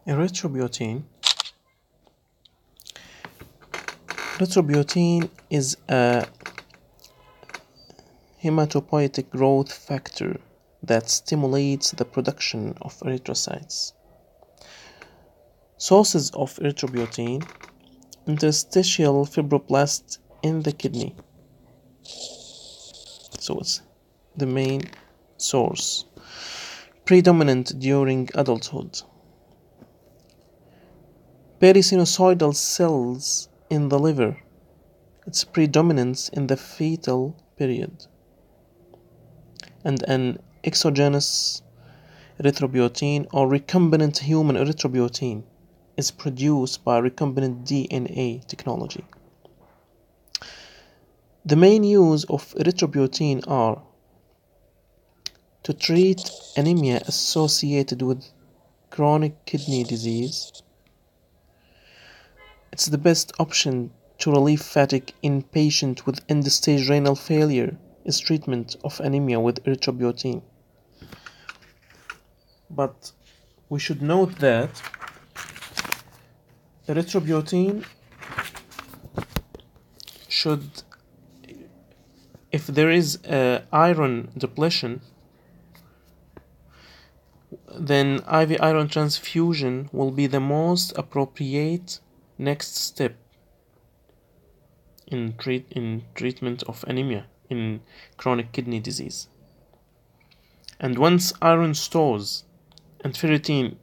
Erythropoietin. Erythropoietin is a hematopoietic growth factor that stimulates the production of erythrocytes. Sources of erythropoietin: interstitial fibroblasts in the kidney. So it's the main source. Predominant during adulthood. Perisinusoidal cells in the liver. Its predominance in the fetal period. And an exogenous erythropoietin or recombinant human erythropoietin is produced by recombinant DNA technology. The main use of erythropoietin are to treat anemia associated with chronic kidney disease. It's the best option to relieve fatigue in patients with end-stage renal failure is treatment of anemia with erythropoietin. But we should note that erythropoietin should, if there is iron depletion, then IV iron transfusion will be the most appropriate next step in treatment of anemia in chronic kidney disease. And once iron stores and ferritin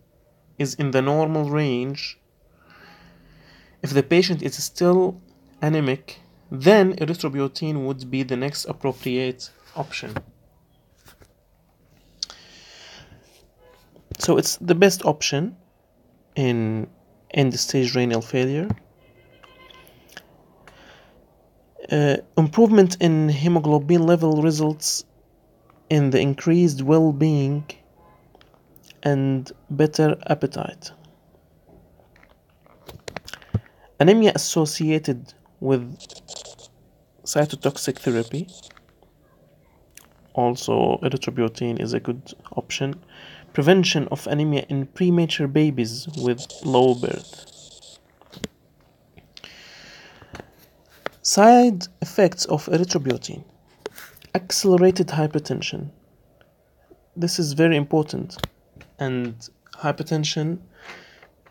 is in the normal range, if the patient is still anemic, then erythropoietin would be the next appropriate option. So it's the best option in end-stage renal failure. Improvement in hemoglobin level results in the increased well-being and better appetite. Anemia associated with cytotoxic therapy. Also, erythropoietin is a good option. Prevention of anemia in premature babies with low birth. Side effects of erythropoietin: accelerated hypertension. This is very important, and hypertension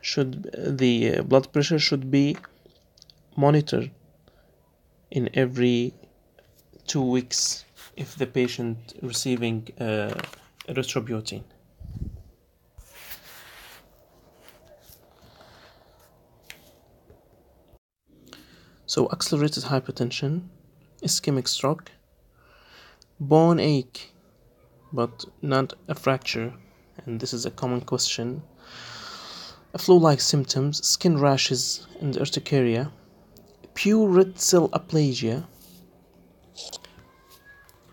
the blood pressure should be monitored in every 2 weeks if the patient receiving erythropoietin. So accelerated hypertension, ischemic stroke, bone ache, but not a fracture, and this is a common question, flu-like symptoms, skin rashes and urticaria, pure red cell aplasia.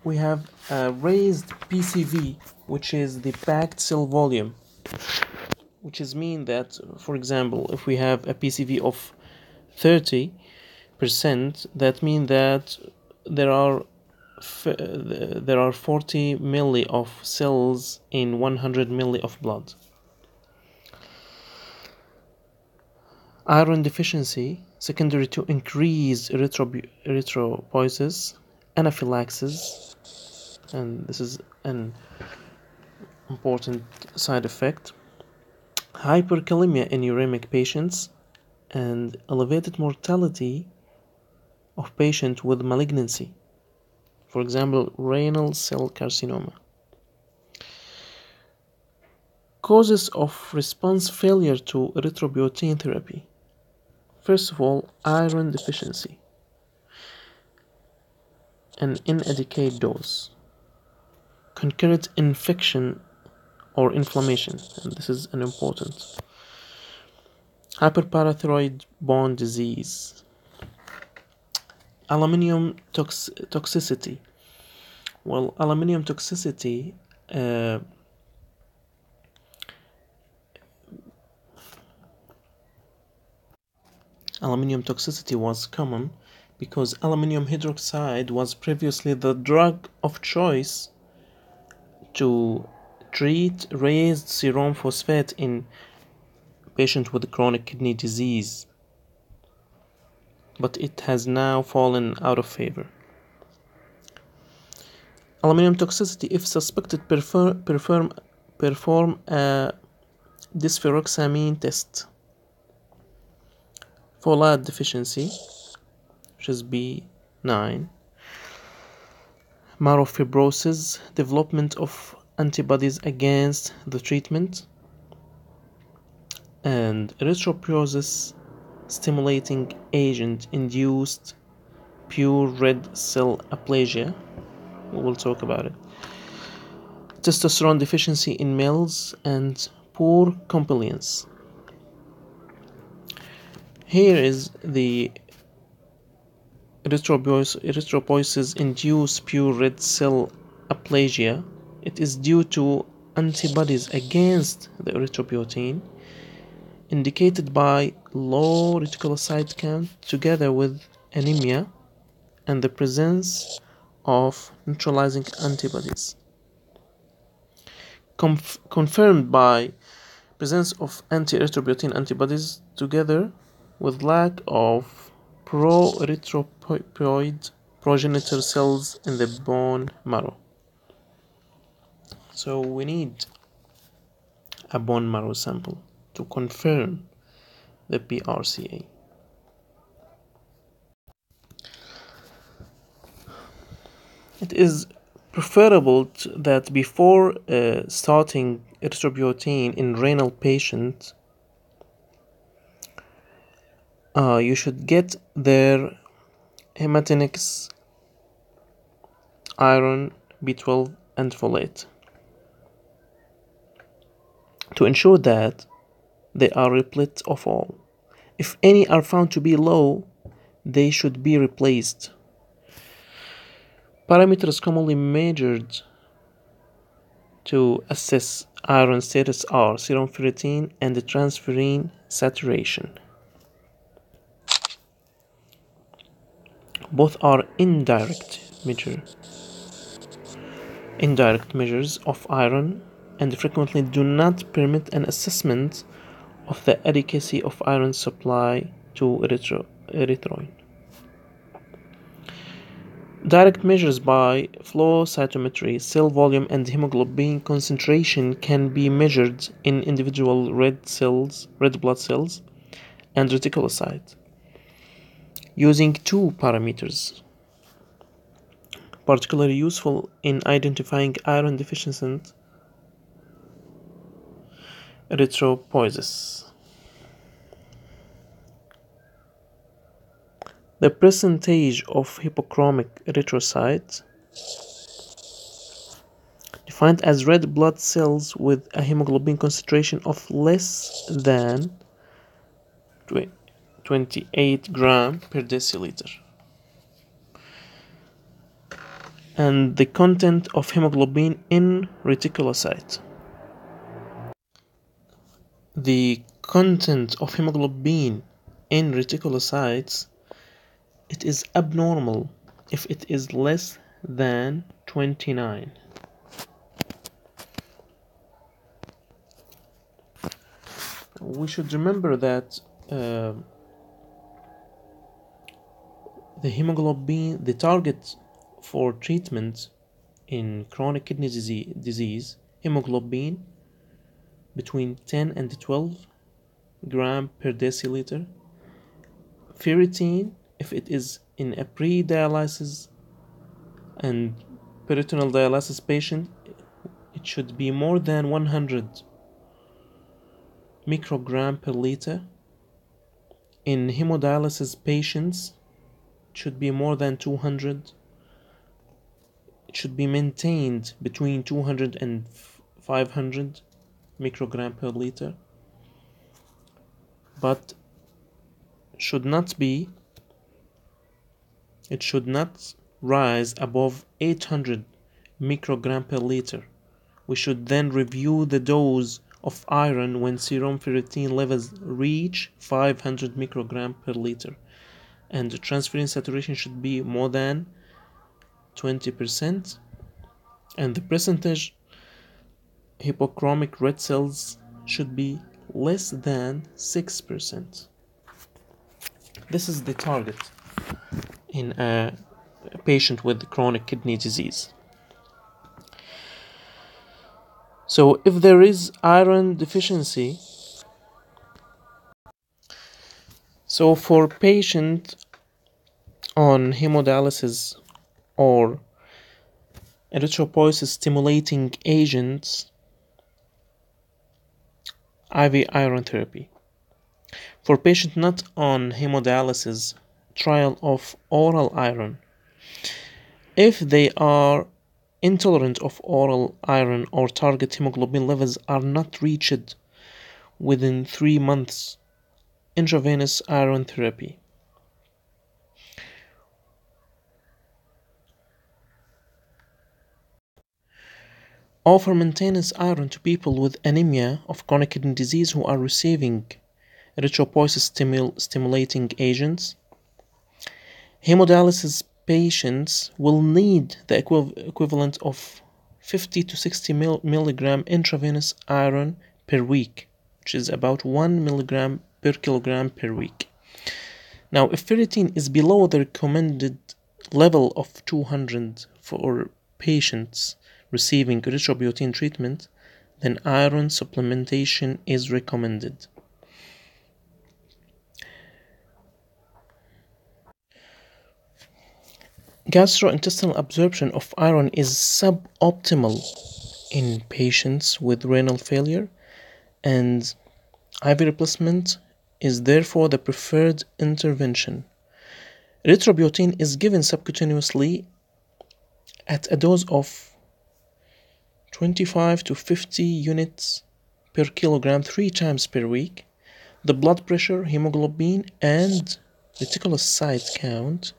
We have a raised PCV, which is the packed cell volume, which is mean that, for example, if we have a PCV of 30%, that means that there are 40 milli of cells in 100 milli of blood. Iron deficiency secondary to increased erythropoiesis, anaphylaxis, and this is an important side effect, hyperkalemia in uremic patients, and elevated mortality of patients with malignancy, for example, renal cell carcinoma. Causes of response failure to erythropoietin therapy. First of all, iron deficiency, an inadequate dose, concurrent infection or inflammation, and this is an important, hyperparathyroid bone disease, aluminium toxicity. Well, aluminium toxicity was common because aluminium hydroxide was previously the drug of choice to treat raised serum phosphate in patient with chronic kidney disease, but it has now fallen out of favor. Aluminum toxicity: if suspected, perform a despheroxamine test. Folate deficiency, which is B9. Myelofibrosis: development of antibodies against the treatment. And erythropoiesis stimulating agent induced pure red cell aplasia. We will talk about it. Testosterone deficiency in males and poor compliance. Here is the erythropoiesis induced pure red cell aplasia. It is due to antibodies against the erythropoietin indicated by low reticulocyte count together with anemia and the presence of neutralizing antibodies. Confirmed by presence of anti-erythropoietin antibodies together with lack of pro-erythropoid progenitor cells in the bone marrow. So we need a bone marrow sample to confirm the BRCA. It is preferable that before starting erythropoietin in renal patients, you should get their hematinics, iron, B12, and folate to ensure that they are replete of all. If any are found to be low, they should be replaced. Parameters commonly measured to assess iron status are serum ferritin and the transferrin saturation. Both are indirect measures of iron and frequently do not permit an assessment of the adequacy of iron supply to erythroid. Direct measures by flow cytometry, cell volume, and hemoglobin concentration can be measured in individual red blood cells, and reticulocyte using two parameters, particularly useful in identifying iron deficient erythropoiesis. The percentage of hypochromic erythrocytes, defined as red blood cells with a hemoglobin concentration of less than 28 gram per deciliter, and the content of hemoglobin in reticulocyte. The content of hemoglobin in reticulocytes, it is abnormal if it is less than 29. We should remember that the hemoglobin, the target for treatment in chronic kidney disease, hemoglobin between 10 and 12 gram per deciliter. Ferritin, if it is in a pre-dialysis and peritoneal dialysis patient, it should be more than 100 microgram per liter. In hemodialysis patients, it should be more than 200. It should be maintained between 200 and 500 microgram per liter, but it should not rise above 800 microgram per liter. We should then review the dose of iron when serum ferritin levels reach 500 microgram per liter, and the transferrin saturation should be more than 20%, and the percentage hypochromic red cells should be less than 6%. This is the target in a patient with chronic kidney disease. So if there is iron deficiency, so for patient on hemodialysis or erythropoiesis stimulating agents, IV iron therapy. For patient not on hemodialysis, trial of oral iron. If they are intolerant of oral iron or target hemoglobin levels are not reached within 3 months, intravenous iron therapy. Offer maintenance iron to people with anemia of chronic kidney disease who are receiving erythropoiesis stimulating agents. Hemodialysis patients will need the equivalent of 50 to 60 milligram intravenous iron per week, which is about 1 milligram per kilogram per week. Now, if ferritin is below the recommended level of 200 for patients receiving erythropoietin treatment, then iron supplementation is recommended. Gastrointestinal absorption of iron is suboptimal in patients with renal failure, and IV replacement is therefore the preferred intervention. Erythropoietin is given subcutaneously at a dose of 25 to 50 units per kilogram 3 times per week. The blood pressure, hemoglobin, and reticulocyte count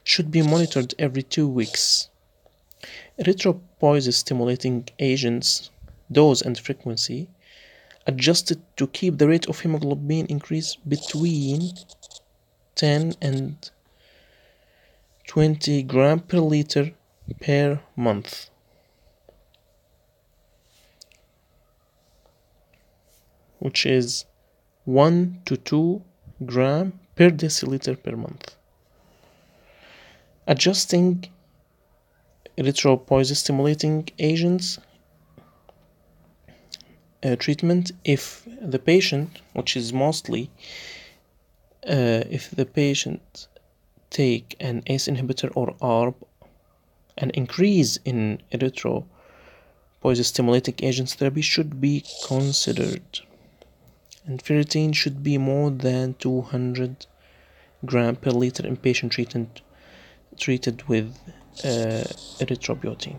should be monitored every 2 weeks. Erythropoiesis stimulating agents, dose and frequency, adjusted to keep the rate of hemoglobin increase between 10 and 20 gram per liter per month. Which is 1 to 2 gram per deciliter per month. Adjusting erythropoiesis stimulating agents treatment if the patient, which is mostly if the patient take an ACE inhibitor or ARB, an increase in erythropoiesis stimulating agents therapy should be considered. And ferritin should be more than 200 gram per liter in patient treated with erythropoietin.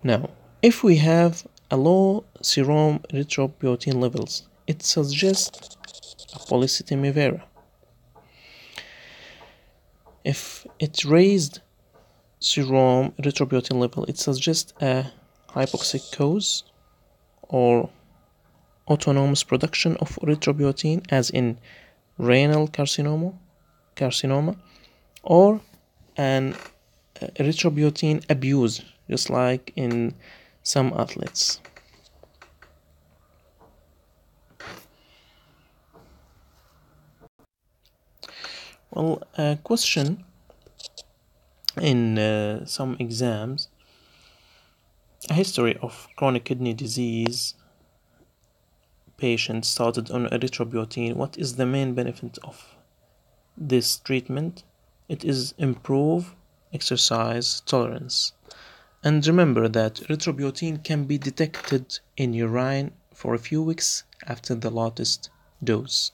Now, if we have a low serum erythropoietin levels, it suggests a polycythemia vera. If it raised serum erythropoietin level, it suggests a hypoxic cause or autonomous production of erythropoietin, as in renal carcinoma, or an erythropoietin abuse, just like in some athletes. Well, a question in some exams: a history of chronic kidney disease patient started on erythropoietin. What is the main benefit of this treatment? It is improve exercise tolerance. And remember that erythropoietin can be detected in urine for a few weeks after the latest dose.